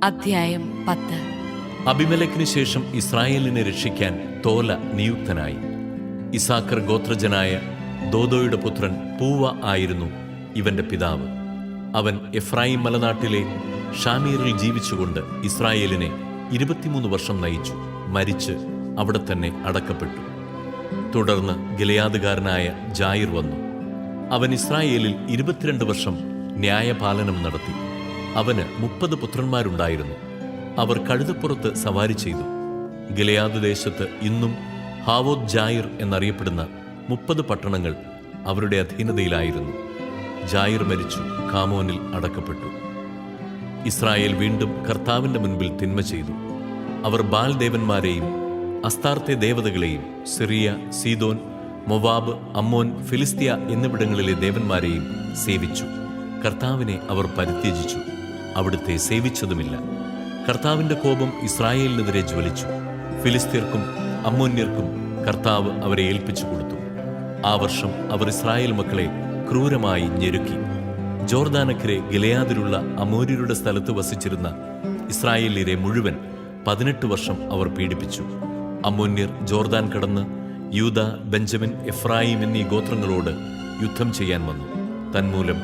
അധ്യായം 10. അബിമേലെക്കിന് ശേഷം ഇസ്രായേലിനെ രക്ഷിക്കാൻ തോല നിയുക്തനായി. ഇസാക്കർ ഗോത്രജനായ ദോദോയുടെ പുത്രൻ പൂവ ആയിരുന്നു ഇവന്റെ പിതാവ്. അവൻ എഫ്രായിം മലനാട്ടിലെ ഷാമീറിൽ ജീവിച്ചുകൊണ്ട് ഇസ്രായേലിനെ 23 വർഷം നയിച്ചു. മരിച്ച് അവിടെ തന്നെ അടക്കപ്പെട്ടു. തുടർന്ന് ഗിലെയാദുകാരനായ ജായിർ വന്നു. അവൻ ഇസ്രായേലിൽ 22 വർഷം ന്യായപാലനം നടത്തി. അവന് 30 പുത്രന്മാരുണ്ടായിരുന്നു. അവർ കഴുതപ്പുറത്ത് സവാരി ചെയ്തു. ഗിലെയാദ് ദേശത്ത് ഇന്നും ഹാവോത്ത് ജായിർ എന്നറിയപ്പെടുന്ന 30 പട്ടണങ്ങൾ അവരുടെ അധീനതയിലായിരുന്നു. ജായിർ മരിച്ചു, കാമോനിൽ അടക്കപ്പെട്ടു. ഇസ്രായേൽ വീണ്ടും കർത്താവിന്റെ മുൻപിൽ തിന്മ ചെയ്തു. അവർ ബാൽ ദേവന്മാരെയും അസ്താർത്തെ ദേവതകളെയും സിറിയ, സീദോൻ, മൊവാബ്, അമ്മോൻ, ഫിലിസ്തീയ എന്നിവിടങ്ങളിലെ ദേവന്മാരെയും സേവിച്ചു. കർത്താവിനെ അവർ പരിത്യജിച്ചു, അവിടുത്തെ സേവിച്ചതുമില്ല. കർത്താവിന്റെ കോപം ഇസ്രായേലിനെതിരെ ജ്വലിച്ചു. ഫിലിസ്തീർക്കും അമ്മോന്യർക്കും കർത്താവ് അവരെ ഏൽപ്പിച്ചു കൊടുത്തു. ആ വർഷം അവർ ഇസ്രായേൽ മക്കളെ ക്രൂരമായി ഞെരുക്കി. ജോർദാനക്കരെ ഗിലെയാദിലുള്ള അമോര്യരുടെ സ്ഥലത്ത് വസിച്ചിരുന്ന ഇസ്രായേലിയരെ മുഴുവൻ 18 വർഷം അവർ പീഡിപ്പിച്ചു. അമ്മോന്യർ ജോർദാൻ കടന്ന് യൂദ, ബെഞ്ചമിൻ, എഫ്രായിം എന്നീ ഗോത്രങ്ങളോട് യുദ്ധം ചെയ്യാൻ വന്നു. തന്മൂലം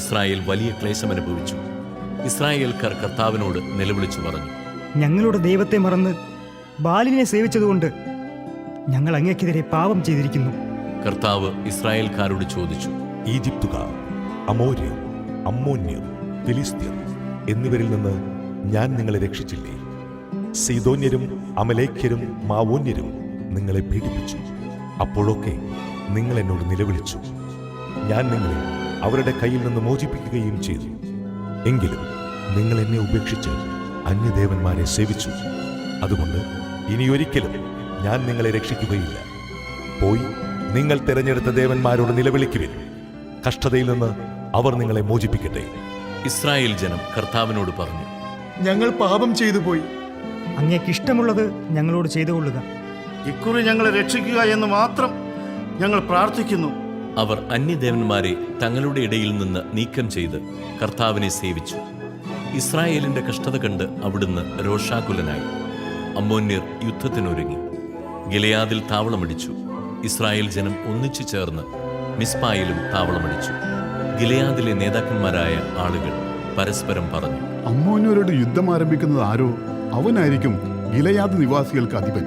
ഇസ്രായേൽ വലിയ ക്ലേശമനുഭവിച്ചു. ഇസ്രായേൽക്കാർ കർത്താവിനോട് നിലവിളിച്ചു പറഞ്ഞു, ഞങ്ങളുടെ ദൈവത്തെ മറന്ന് ബാലിനെ സേവിച്ചതുകൊണ്ട് ഞങ്ങൾ അങ്ങേക്കെതിരെ പാപം ചെയ്തിരിക്കുന്നു. കർത്താവ് ഇസ്രായേൽക്കാരോട് ചോദിച്ചു, ഈജിപ്തുകാർ, അമോര്യർ, അമ്മോന്യർ, ഫിലിസ്ത്യർ എന്നിവരിൽ നിന്ന് ഞാൻ നിങ്ങളെ രക്ഷിച്ചില്ലേ? സീദോന്യരും അമലേഖ്യരും മാവോന്യരും നിങ്ങളെ പീഡിപ്പിച്ചു. അപ്പോഴൊക്കെ നിങ്ങൾ എന്നോട് നിലവിളിച്ചു. ഞാൻ നിങ്ങളെ അവരുടെ കയ്യിൽ നിന്ന് മോചിപ്പിക്കുകയും ചെയ്തു. എങ്കിലും നിങ്ങൾ എന്നെ ഉപേക്ഷിച്ച് അന്യദേവന്മാരെ സേവിച്ചു. അതുകൊണ്ട് ഇനിയൊരിക്കലും ഞാൻ നിങ്ങളെ രക്ഷിക്കുകയില്ല. പോയി നിങ്ങൾ തിരഞ്ഞെടുത്ത ദേവന്മാരോട് നിലവിളിക്കുവിൻ. കഷ്ടതയിൽ നിന്ന് അവർ നിങ്ങളെ മോചിപ്പിക്കട്ടെ. ഇസ്രായേൽ ജനം കർത്താവിനോട് പറഞ്ഞു, ഞങ്ങൾ പാപം ചെയ്തു പോയി. അങ്ങേക്ക് ഇഷ്ടമുള്ളത് ഞങ്ങളോട് ചെയ്തുകൊള്ളുക. ഇക്കുറി ഞങ്ങളെ രക്ഷിക്കുക എന്ന് മാത്രം ഞങ്ങൾ പ്രാർത്ഥിക്കുന്നു. അവർ അന്യദേവന്മാരെ തങ്ങളുടെ ഇടയിൽ നിന്ന് നീക്കം ചെയ്ത് കർത്താവിനെ സേവിച്ചു. ഇസ്രായേലിന്റെ കഷ്ടത കണ്ട് അവിടുന്ന് രോഷാകുലനായി. അമ്മോന്യർ യുദ്ധത്തിനൊരുങ്ങി. ഗിലെയാദിൽ താവളമടിച്ചു. ഇസ്രായേൽ ജനം ഒന്നിച്ചു ചേർന്ന് മിസ്പായിലും താവളമടിച്ചു. ഗിലെയാദിലെ നേതാക്കന്മാരായ ആളുകൾ പരസ്പരം പറഞ്ഞു, അമ്മോന്യരോട് യുദ്ധം ആരംഭിക്കുന്നത് ആരോ അവനായിരിക്കും ഗിലെയാദ് നിവാസികൾക്ക് അധിപൻ.